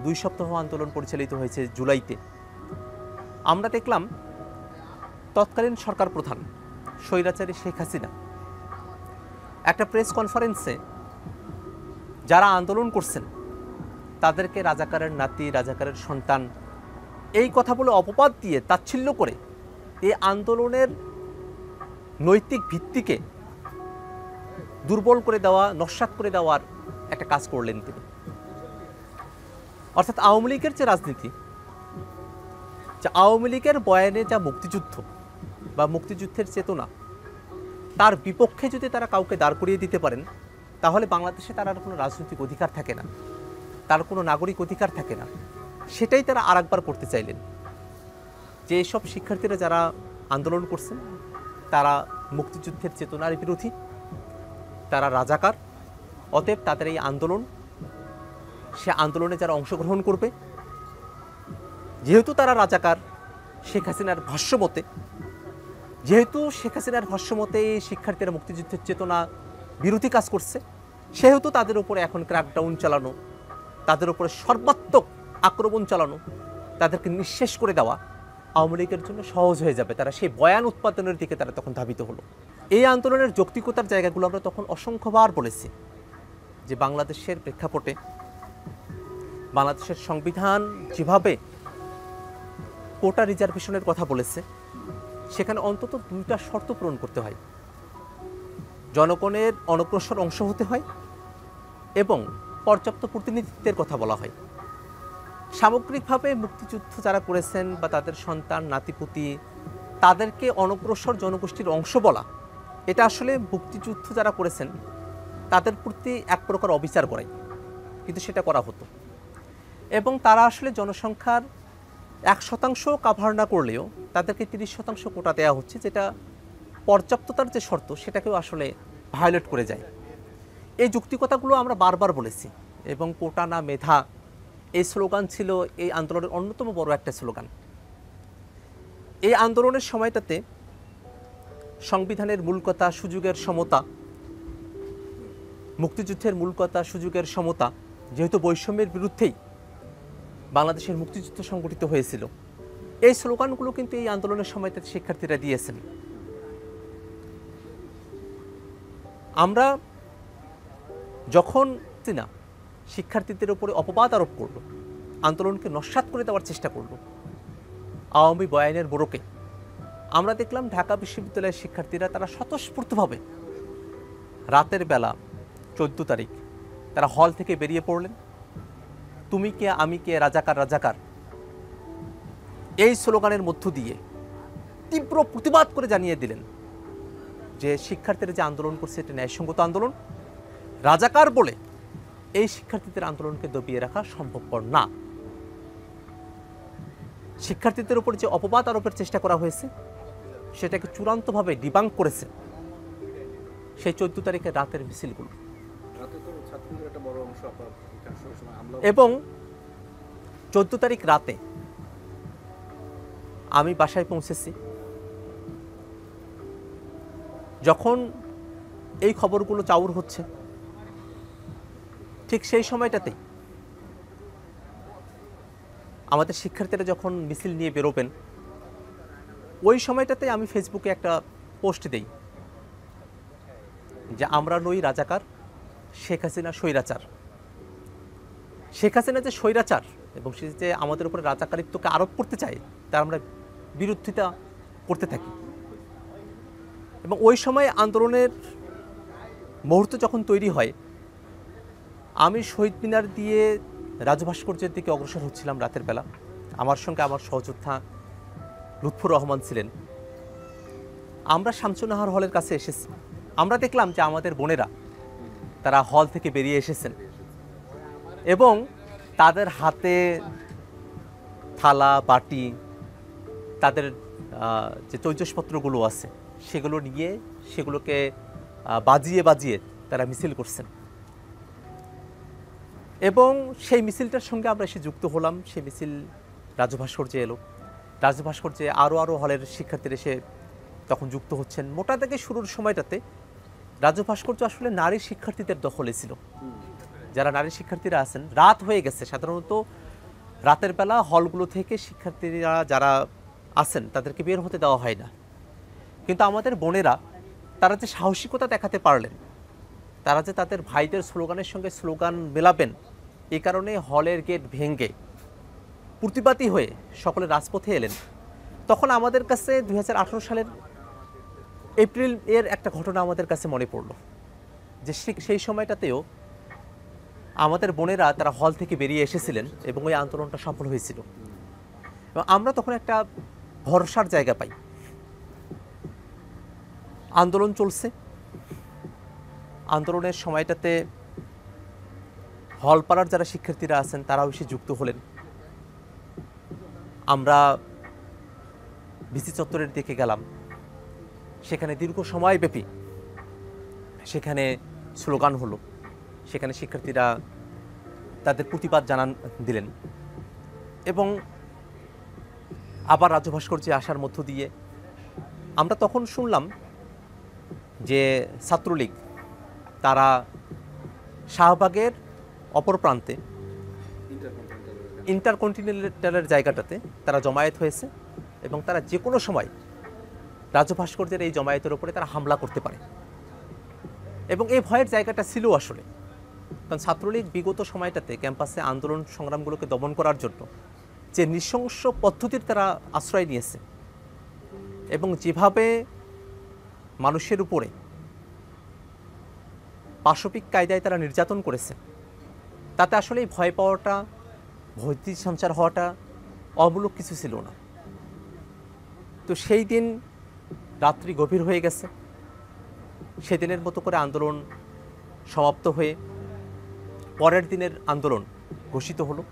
2 সপ্তাহ আন্দোলন পরিচালিত হয়েছে জুলাইতে। আমরা দেখলাম তৎকালীন সরকার প্রধান স্বৈরাচারী শেখ হাসিনা একটা প্রেস কনফারেন্সে যারা আন্দোলন করছেন তাদেরকে রাজাকারের নাতি, রাজাকারের সন্তান এই কথা বলে অপবাদ দিয়ে তাচ্ছিল্য করে এই আন্দোলনের নৈতিক ভিত্তিকে দুর্বল করে দেওয়া, নস্যাৎ করে দেওয়ার একটা কাজ করলেন তিনি। অর্থাৎ আওয়ামী লীগের যে রাজনীতি, যে আওয়ামী লীগের বয়ানে যা মুক্তিযুদ্ধ বা মুক্তিযুদ্ধের চেতনা, তার বিপক্ষে যদি তারা কাউকে দাঁড় করিয়ে দিতে পারেন তাহলে বাংলাদেশে তার আর কোনো রাজনৈতিক অধিকার থাকে না, তার কোনো নাগরিক অধিকার থাকে না। সেটাই তারা আরেকবার করতে চাইলেন যে এইসব শিক্ষার্থীরা যারা আন্দোলন করছেন তারা মুক্তিযুদ্ধের চেতনার বিরোধী, তারা রাজাকার, অতএব তাদের এই আন্দোলন, সে আন্দোলনে যারা অংশগ্রহণ করবে যেহেতু তারা রাজাকার শেখ হাসিনার ভাষ্যমতে, যেহেতু শেখ হাসিনার ভাষ্যমতে এই শিক্ষার্থীরা মুক্তিযুদ্ধের চেতনা বিরোধী কাজ করছে, সেহেতু তাদের উপরে এখন ক্র্যাকডাউন চালানো, তাদের উপরে সর্বাত্মক আক্রমণ চালানো, তাদেরকে নিঃশেষ করে দেওয়া আওয়ামী লীগের জন্য সহজ হয়ে যাবে। তারা সেই বয়ান উৎপাদনের দিকে তারা তখন ধাবিত হলো। এই আন্দোলনের যৌক্তিকতার জায়গাগুলো আমরা তখন অসংখ্যবার বলেছি যে বাংলাদেশের প্রেক্ষাপটে বাংলাদেশের সংবিধান যেভাবে কোটা রিজার্ভেশনের কথা বলেছে সেখানে অন্তত 2টা শর্ত পূরণ করতে হয়। জনগণের অনগ্রসর অংশ হতে হয় এবং পর্যাপ্ত প্রতিনিধিত্বের কথা বলা হয়। সামগ্রিকভাবে মুক্তিযুদ্ধ যারা করেছেন বা তাদের সন্তান, নাতিপুতি, তাদেরকে অনগ্রসর জনগোষ্ঠীর অংশ বলা, এটা আসলে মুক্তিযুদ্ধ যারা করেছেন তাদের প্রতি এক প্রকার অবিচার করায়, কিন্তু সেটা করা হতো। এবং তারা আসলে জনসংখ্যার 1% কাভার না করলেও তাদেরকে 30% কোটা দেওয়া হচ্ছে, যেটা পর্যাপ্ততার যে শর্ত সেটাকেও আসলে ভায়োলেট করে যায়। এই যুক্তিকতাগুলো আমরা বারবার বলেছি এবং কোটা না মেধা এই স্লোগান ছিল এই আন্দোলনের অন্যতম বড় একটা স্লোগান। এই আন্দোলনের সময়টাতে সংবিধানের মূল কথা সুযোগের সমতা, মুক্তিযুদ্ধের মূল কথা সুযোগের সমতা, যেহেতু বৈষম্যের বিরুদ্ধেই বাংলাদেশের মুক্তিযুদ্ধ সংগঠিত হয়েছিল, এই স্লোগানগুলো কিন্তু এই আন্দোলনের সময়টাতে শিক্ষার্থীরা দিয়েছেন। আমরা যখন না শিক্ষার্থীদের উপরে অপবাদ আরোপ করলো, আন্দোলনকে নস্যাৎ করে দেওয়ার চেষ্টা করলো আওয়ামী বয়ানের বড়কে, আমরা দেখলাম ঢাকা বিশ্ববিদ্যালয়ের শিক্ষার্থীরা তারা স্বতঃস্ফূর্তভাবে রাতের বেলা 14 তারিখ তারা হল থেকে বেরিয়ে পড়লেন। তুমি কে, আমি কে, রাজাকার রাজাকার, এই স্লোগানের মধ্য দিয়ে তীব্র প্রতিবাদ করে জানিয়ে দিলেন যে শিক্ষার্থীরা যে আন্দোলন করছে এটা ন্যায়সঙ্গত আন্দোলন, রাজাকার বলে এই শিক্ষার্থীদের আন্দোলনকে দবিয়ে রাখা সম্ভবপর না। শিক্ষার্থীদের উপর যে অপবাদ আরোপের চেষ্টা করা হয়েছে সেটাকে চূড়ান্তভাবে ডিবাঙ্ক করেছে সেই 14 তারিখের রাতের মিছিলগুলো। এবং 14 তারিখ রাতে আমি বাসায় পৌঁছেছি, যখন এই খবরগুলো চাউর হচ্ছে ঠিক সেই সময়টাতেই আমাদের শিক্ষার্থীরা যখন মিছিল নিয়ে বেরোবেন, ওই সময়টাতে আমি ফেসবুকে একটা পোস্ট দেই যে আমরা নই রাজাকার, শেখ হাসিনা স্বৈরাচার। শেখ হাসিনা যে স্বৈরাচার এবং সে যে আমাদের উপরে রাজাকারিত্বকে আরোপ করতে চায় তার আমরা বিরোধিতা করতে থাকি। এবং ওই সময় আন্দোলনের মুহূর্ত যখন তৈরি হয়, আমি শহীদ মিনার দিয়ে রাজু ভাস্কর্যের দিকে অগ্রসর হচ্ছিলাম রাতের বেলা। আমার সঙ্গে আমার সহযোদ্ধা লুৎফর রহমান ছিলেন। আমরা শামসুন্নাহার হলের কাছে এসেছি, আমরা দেখলাম যে আমাদের বোনেরা তারা হল থেকে বেরিয়ে এসেছেন এবং তাদের হাতে থালা বাটি, তাদের যে তৈজসপত্রগুলো আছে সেগুলো নিয়ে সেগুলোকে বাজিয়ে বাজিয়ে তারা মিছিল করছেন। এবং সেই মিছিলটার সঙ্গে আমরা এসে যুক্ত হলাম। সেই মিছিল রাজু ভাস্কর্যে এলো, রাজু ভাস্কর্যে আরও হলের শিক্ষার্থীরা এসে তখন যুক্ত হচ্ছেন। মোটা থেকে শুরুর সময়টাতে রাজু ভাস্কর্য আসলে নারী শিক্ষার্থীদের দখলে ছিল। যারা নারী শিক্ষার্থীরা আছেন, রাত হয়ে গেছে, সাধারণত রাতের বেলা হলগুলো থেকে শিক্ষার্থীরা যারা আছেন তাদেরকে বের হতে দেওয়া হয় না। কিন্তু আমাদের বোনেরা তারা যে সাহসিকতা দেখাতে পারলেন, তারা যে তাদের ভাইদের স্লোগানের সঙ্গে স্লোগান মেলাবেন, এই কারণে হলের গেট ভেঙে প্রতিবাদী হয়ে সকলে রাজপথে এলেন। তখন আমাদের কাছে 2018 সালের এপ্রিল এর একটা ঘটনা আমাদের কাছে মনে পড়ল, যে সেই সময়টাতেও আমাদের বোনেরা তারা হল থেকে বেরিয়ে এসেছিলেন এবং ওই আন্দোলনটা সফল হয়েছিল। এবং আমরা তখন একটা ভরসার জায়গা পাই। আন্দোলন চলছে, আন্দোলনের সময়টাতে হলপাড়ার যারা শিক্ষার্থীরা আছেন তারাও এসে যুক্ত হলেন। আমরা ভিসি চত্বরের দিকে গেলাম, সেখানে দীর্ঘ সময়ব্যাপী সেখানে স্লোগান হলো, সেখানে শিক্ষার্থীরা তাদের প্রতিবাদ দিলেন এবং আবার রাজ্য ভাস্কর্যে আসার মধ্য দিয়ে আমরা তখন শুনলাম যে ছাত্রলীগ তারা শাহবাগের অপর প্রান্তে ইন্টারকন্টিনেন্টালের জায়গাটাতে তারা জমায়েত হয়েছে এবং তারা যে কোনো সময় রাজ্য ভাস্কর্যের এই জমায়েতের উপরে তারা হামলা করতে পারে। এবং এই ভয়ের জায়গাটা ছিল আসলে, কারণ ছাত্রলীগ বিগত সময়টাতে ক্যাম্পাসে আন্দোলন সংগ্রামগুলোকে দমন করার জন্য যে নৃশংস পদ্ধতির তারা আশ্রয় নিয়েছে এবং যেভাবে মানুষের উপরে পাশবিক কায়দায় তারা নির্যাতন করেছে, তাতে আসলে এই ভয় পাওয়াটা, ভীতি সঞ্চার হওয়াটা অমূলক কিছু ছিল না। তো সেই দিন রাত্রি গভীর হয়ে গেছে, সেদিনের মতো করে আন্দোলন সমাপ্ত হয়ে পরের দিনের আন্দোলন ঘোষিত হলো